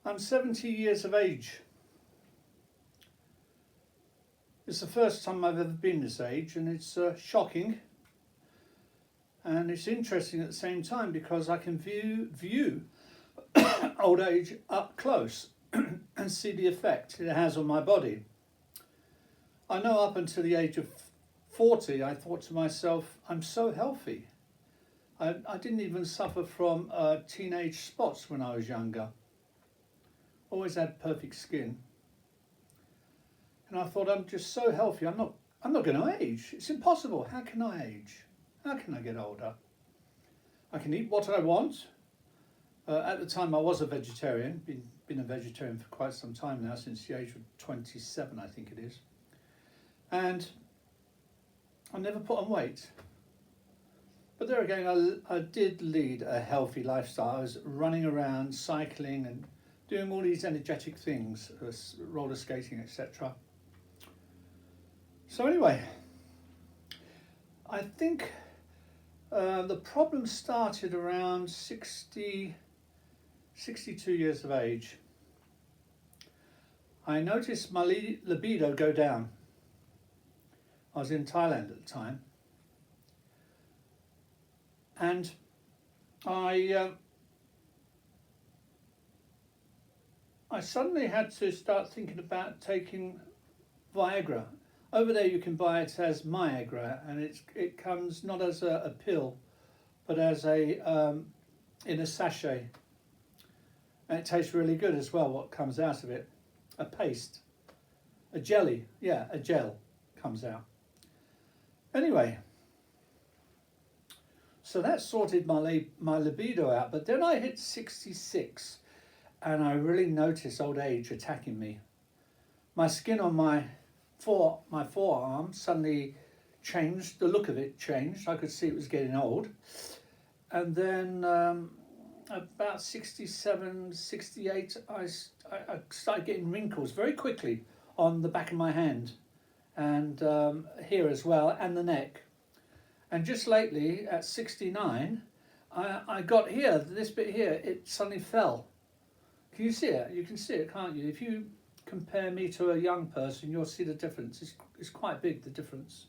I'm 70 years of age. It's the first time I've ever been this age, and it's shocking. And it's interesting at the same time because I can view old age up close and see the effect it has on my body. I know up until the age of 40, I thought to myself, I'm so healthy. I didn't even suffer from teenage spots when I was younger. Always had perfect skin. And I thought, I'm just so healthy, I'm not going to age. It's impossible. How can I age? How can I get older? I can eat what I want. At the time I was a vegetarian, been a vegetarian for quite some time now, since the age of 27 I think it is. And I never put on weight. But there again, I did lead a healthy lifestyle. I was running around, cycling and doing all these energetic things, roller skating, etc. So anyway, I think the problem started around 62 years of age. I noticed my libido go down. I was in Thailand at the time. And I suddenly had to start thinking about taking Viagra. Over there you can buy it as Viagra, and it comes not as a pill, but as in a sachet. And it tastes really good as well, what comes out of it. A paste, a jelly, yeah, a gel comes out. Anyway, so that sorted my libido out, but then I hit 66 and I really noticed old age attacking me. My skin on my forearm suddenly changed, the look of it changed. I could see it was getting old. And then about 67, 68, I started getting wrinkles very quickly on the back of my hand and here as well, and the neck. And just lately, at 69, I got here, this bit here, it suddenly fell. Can you see it? You can see it, can't you? If you compare me to a young person, you'll see the difference. It's quite big, the difference.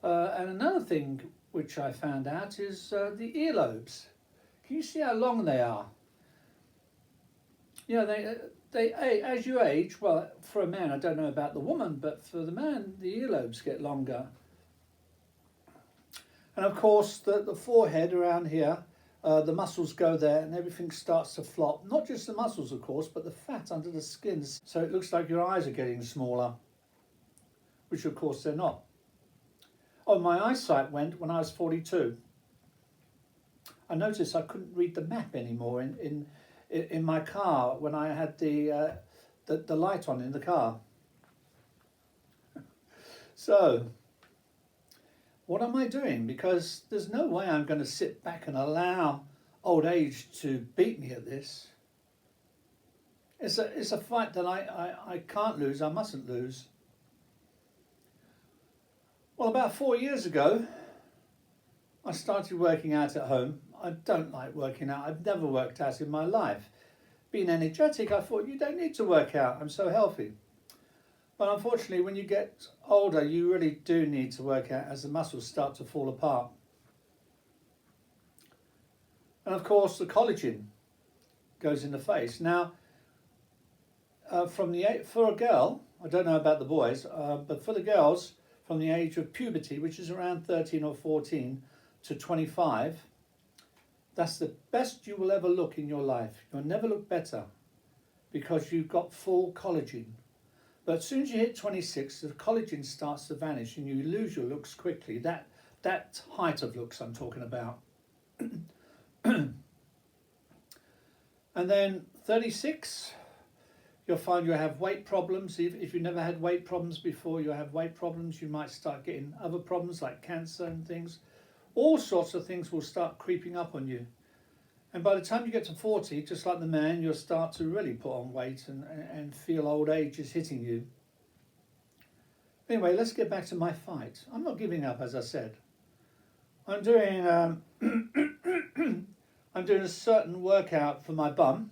And another thing which I found out is the earlobes. Can you see how long they are? Yeah, they as you age, well, for a man, I don't know about the woman, but for the man, the earlobes get longer. And of course, the forehead around here, the muscles go there and everything starts to flop. Not just the muscles, of course, but the fat under the skin. So it looks like your eyes are getting smaller, which of course they're not. Oh, my eyesight went when I was 42. I noticed I couldn't read the map anymore in my car when I had the light on in the car. So, what am I doing? Because there's no way I'm going to sit back and allow old age to beat me at this. It's a fight that I can't lose, I mustn't lose. Well, about 4 years ago, I started working out at home. I don't like working out. I've never worked out in my life. Being energetic, I thought, you don't need to work out. I'm so healthy. But unfortunately, when you get older, you really do need to work out as the muscles start to fall apart. And of course, the collagen goes in the face. Now, for a girl, I don't know about the boys, but for the girls, from the age of puberty, which is around 13 or 14 to 25, that's the best you will ever look in your life. You'll never look better because you've got full collagen. But as soon as you hit 26, the collagen starts to vanish and you lose your looks quickly. That height of looks I'm talking about. And then 36, you'll find you have weight problems. If you never had weight problems before, you have weight problems. You might start getting other problems like cancer and things. All sorts of things will start creeping up on you. And by the time you get to 40, just like the man, you'll start to really put on weight and feel old age is hitting you. Anyway, let's get back to my fight. I'm not giving up, as I said. I'm doing I'm doing a certain workout for my bum,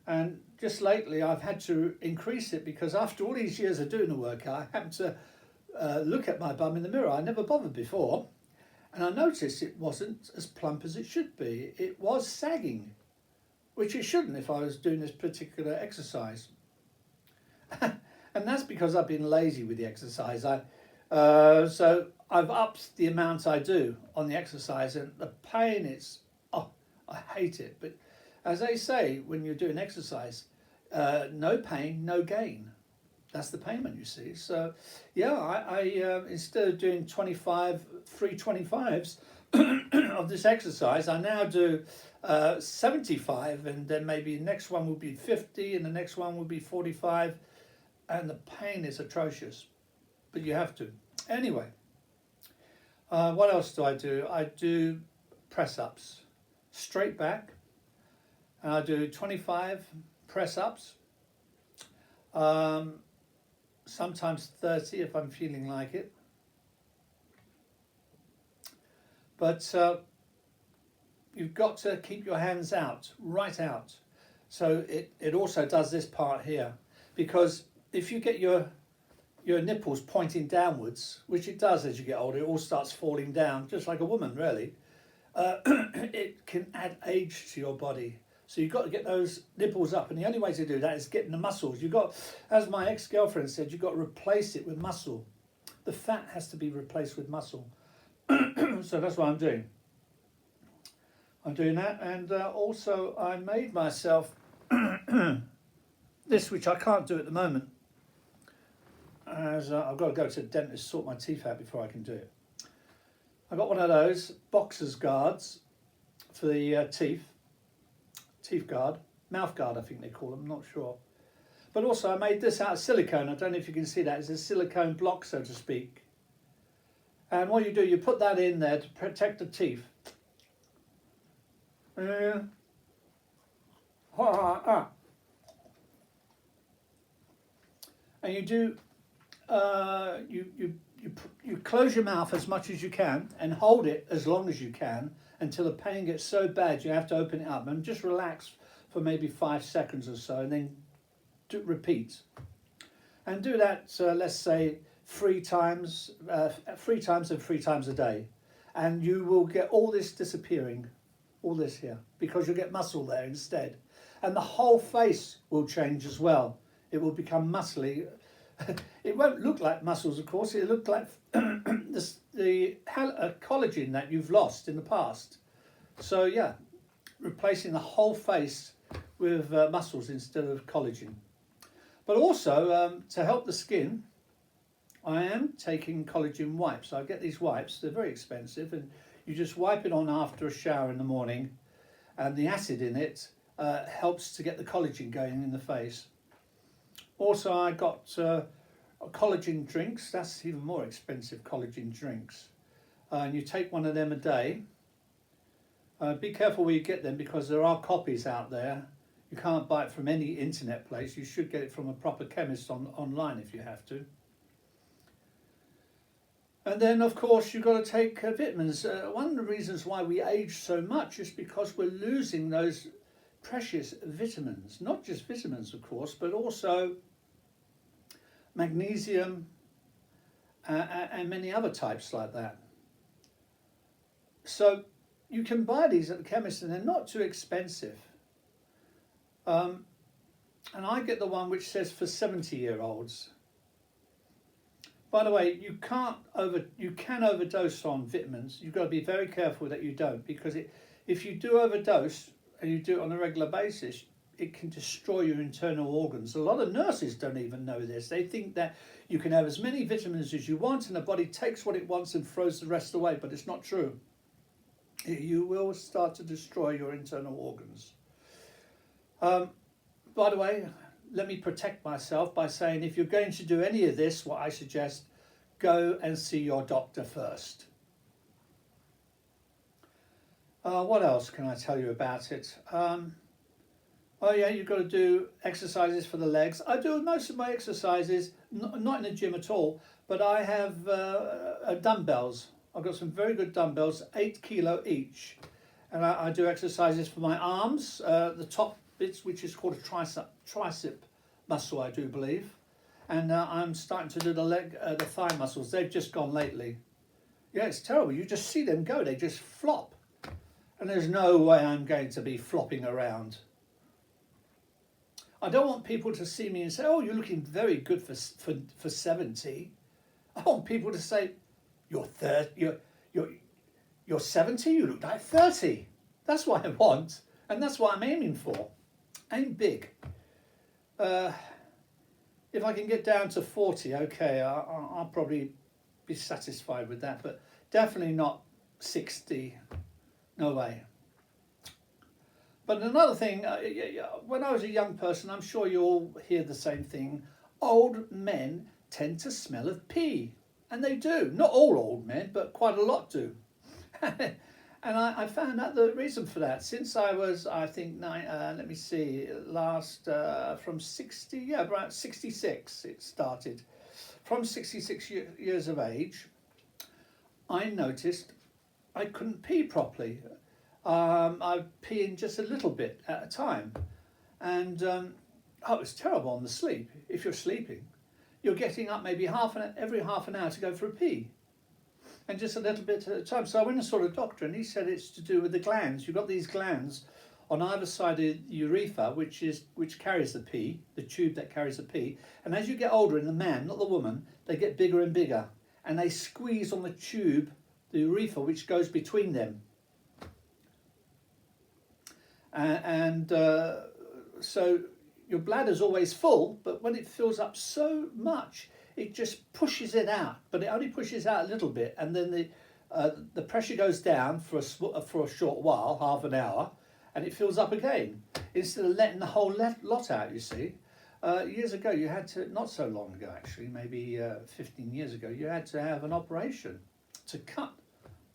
And just lately I've had to increase it because after all these years of doing the workout, I happen to look at my bum in the mirror. I never bothered before. And I noticed it wasn't as plump as it should be. It was sagging, which it shouldn't if I was doing this particular exercise. And that's because I've been lazy with the exercise. So I've upped the amount I do on the exercise, and the pain is, I hate it. But as they say, when you're doing exercise, no pain, no gain. That's the payment, you see. So, yeah, I instead of doing 3 25s of this exercise, I now do 75, and then maybe the next one will be 50, and the next one will be 45, and the pain is atrocious, but you have to. Anyway, what else do? I do press-ups, straight back, and I do 25 press-ups. Sometimes 30 if I'm feeling like it. But you've got to keep your hands out, right out. So it also does this part here, because if you get your nipples pointing downwards, which it does as you get older, it all starts falling down, just like a woman really, it can add age to your body. So you've got to get those nipples up, and the only way to do that is getting the muscles. You've got, as my ex-girlfriend said, you've got to replace it with muscle. The fat has to be replaced with muscle. So that's what I'm doing. I'm doing that, and also I made myself this, which I can't do at the moment, as I've got to go to the dentist to sort my teeth out before I can do it. I got one of those boxer's guards for the teeth guard, mouth guard I think they call them, I'm not sure. But also I made this out of silicone. I don't know if you can see that. It's a silicone block, so to speak. And what you do, you put that in there to protect the teeth. And you do, you close your mouth as much as you can and hold it as long as you can until the pain gets so bad you have to open it up, and just relax for maybe 5 seconds or so, and then repeat. And do that, let's say, 3 times and 3 times a day. And you will get all this disappearing, all this here, because you'll get muscle there instead. And the whole face will change as well. It will become muscly. It won't look like muscles, of course. It'll look like the collagen that you've lost in the past. So yeah, replacing the whole face with muscles instead of collagen. But also, to help the skin, I am taking collagen wipes. I get these wipes, they're very expensive, and you just wipe it on after a shower in the morning, and the acid in it helps to get the collagen going in the face. Also, I got collagen drinks. That's even more expensive, collagen drinks. And you take one of them a day. Be careful where you get them, because there are copies out there. You can't buy it from any internet place. You should get it from a proper chemist online if you have to. And then, of course, you've got to take vitamins. One of the reasons why we age so much is because we're losing those precious vitamins. Not just vitamins, of course, but also magnesium and many other types like that. So you can buy these at the chemist, and they're not too expensive. And I get the one which says for 70-year-olds. By the way, you can overdose on vitamins. You've got to be very careful that you don't, because if you do overdose and you do it on a regular basis, it can destroy your internal organs. A lot of nurses don't even know this. They think that you can have as many vitamins as you want and the body takes what it wants and throws the rest away, but it's not true. You will start to destroy your internal organs. By the way, let me protect myself by saying, if you're going to do any of this, what I suggest, go and see your doctor first. What else can I tell you about it? Oh yeah, you've got to do exercises for the legs. I do most of my exercises, not in the gym at all, but I have dumbbells. I've got some very good dumbbells, 8 kilo each. And I do exercises for my arms, the top bits, which is called a tricep muscle, I do believe. And I'm starting to do the thigh muscles. They've just gone lately. Yeah, it's terrible. You just see them go. They just flop. And there's no way I'm going to be flopping around. I don't want people to see me and say, oh, you're looking very good for 70. I want people to say, you're 70, you look like 30. That's what I want. And that's what I'm aiming for. Aim big. If I can get down to 40, okay, I'll probably be satisfied with that, but definitely not 60. No way. But another thing, when I was a young person, I'm sure you all hear the same thing. Old men tend to smell of pee. And they do. Not all old men, but quite a lot do. And I found out the reason for that. Since I was, I think, from 60, yeah, about 66 it started. From 66 years of age, I noticed I couldn't pee properly. I'd pee in just a little bit at a time. And it was terrible on the sleep. If you're sleeping, you're getting up maybe every half an hour to go for a pee. And just a little bit at a time. So I went and saw a doctor, and he said it's to do with the glands. You've got these glands on either side of the urethra, which carries the pee, the tube that carries the pee. And as you get older in the man, not the woman, they get bigger and bigger. And they squeeze on the tube, the urethra, which goes between them. So your bladder's always full, but when it fills up so much, it just pushes it out, but it only pushes out a little bit, and then the pressure goes down for a short while, half an hour, and it fills up again, instead of letting the whole lot out, you see. Years ago, you had to, not so long ago actually, maybe 15 years ago, you had to have an operation to cut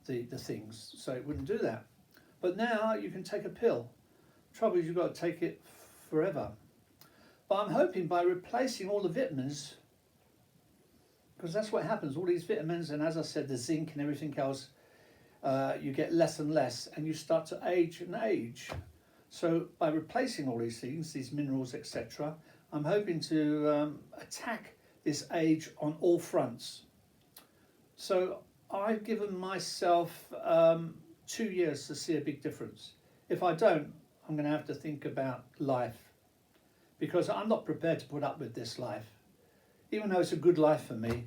the things so it wouldn't do that. But now you can take a pill. Trouble is you've got to take it forever. But I'm hoping by replacing all the vitamins, because that's what happens, all these vitamins, and as I said, the zinc and everything else, you get less and less, and you start to age and age. So by replacing all these things, these minerals, etc., I'm hoping to attack this age on all fronts. So I've given myself 2 years to see a big difference. If I don't, I'm going to have to think about life, because I'm not prepared to put up with this life. Even though it's a good life for me,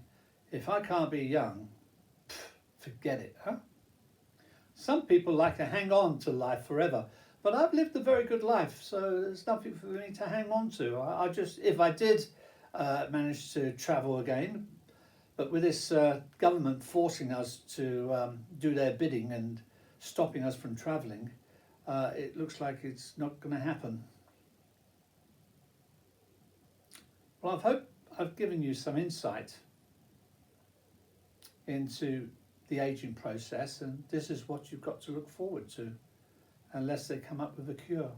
if I can't be young, forget it, huh? Some people like to hang on to life forever, but I've lived a very good life, so there's nothing for me to hang on to. I just, if I did manage to travel again, but with this government forcing us to do their bidding and stopping us from travelling, it looks like it's not going to happen. Well, I hope I've given you some insight into the aging process, and this is what you've got to look forward to, unless they come up with a cure.